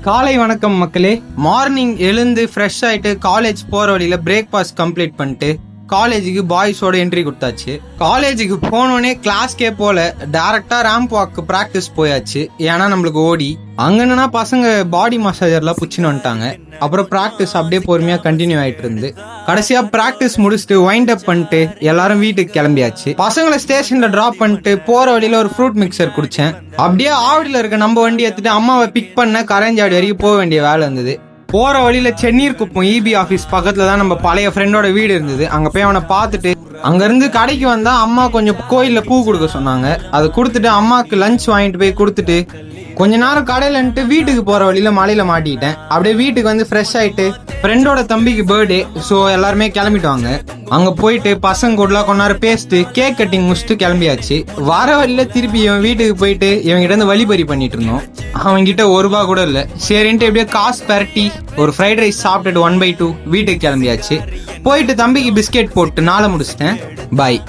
காலை வணக்கம் மக்களே. மார்னிங் எழுந்து ஃப்ரெஷ் ஆயிட்டு காலேஜ் போற வழியில பிரேக்ஃபாஸ்ட் கம்ப்ளீட் பண்ணிட்டு காலேஜுக்கு பாய்ஸோட என்ட்ரி கொடுத்தாச்சு. காலேஜுக்கு போனோடனே கிளாஸ்க்கே போல டைரக்டா ரேம்ப் வாக்கு பிராக்டிஸ் போயாச்சு. ஏன்னா நம்மளுக்கு ஓடி அங்கன்னா பசங்க பாடி மசாஜர்லாம் புச்சின்னு வந்துட்டாங்க. அப்புறம் பிராக்டிஸ் அப்படியே பொறுமையா கண்டினியூ ஆயிட்டு இருந்து கடைசியா பிராக்டிஸ் முடிச்சுட்டு வைண்ட் அப் பண்ணிட்டு எல்லாரும் வீட்டுக்கு கிளம்பியாச்சு. பசங்களை ஸ்டேஷன்ல டிராப் பண்ணிட்டு போற வழியில ஒரு ஃப்ரூட் மிக்சர் குடிச்சேன். அப்படியே ஆவடியில இருக்க நம்ம வண்டி எடுத்துட்டு அம்மாவை பிக் பண்ண கரஞ்சாடி வரைக்கும் போக வேண்டிய வேலை இருந்தது. போற வழியில சென்னீர் குப்பம் இபி ஆபீஸ் பக்கத்துல தான் நம்ம பழைய ஃப்ரெண்டோட வீடு இருந்தது. அங்க போய் அவனை பார்த்துட்டு அங்க இருந்து கடைக்கு வந்தா அம்மா கொஞ்சம் கோயில்ல பூ கொடுக்க சொன்னாங்க. அதை கொடுத்துட்டு அம்மாக்கு லஞ்ச் வாங்கிட்டு போய் கொடுத்துட்டு கொஞ்ச நேரம் கடையிலன்ட்டு வீட்டுக்கு போற வழியில மலையில மாட்டிக்கிட்டேன். அப்படியே வீட்டுக்கு வந்து ஃப்ரெஷ் ஆயிட்டு ஃப்ரெண்டோட தம்பிக்கு பர்த்டே, ஸோ எல்லாருமே கிளம்பிட்டுவாங்க. அங்க போயிட்டு பசங்க கூடலாம் கொஞ்ச நேரம் பேசிட்டு கேக் கட்டிங் முடிச்சுட்டு கிளம்பியாச்சு. வர வழியில திருப்பி இவன் வீட்டுக்கு போயிட்டு இவங்கிட்ட இருந்து வழிபறி பண்ணிட்டு இருந்தோம். அவன்கிட்ட ₹1 கூட இல்லை. சரின்ட்டு எப்படியோ காசு பரட்டி ஒரு ஃப்ரைட் ரைஸ் சாப்பிட்டுட்டு 1/2 வீட்டுக்கு கிளம்பியாச்சு. போயிட்டு தம்பிக்கு பிஸ்கெட் போட்டு நாளை முடிச்சிட்டேன். பாய்.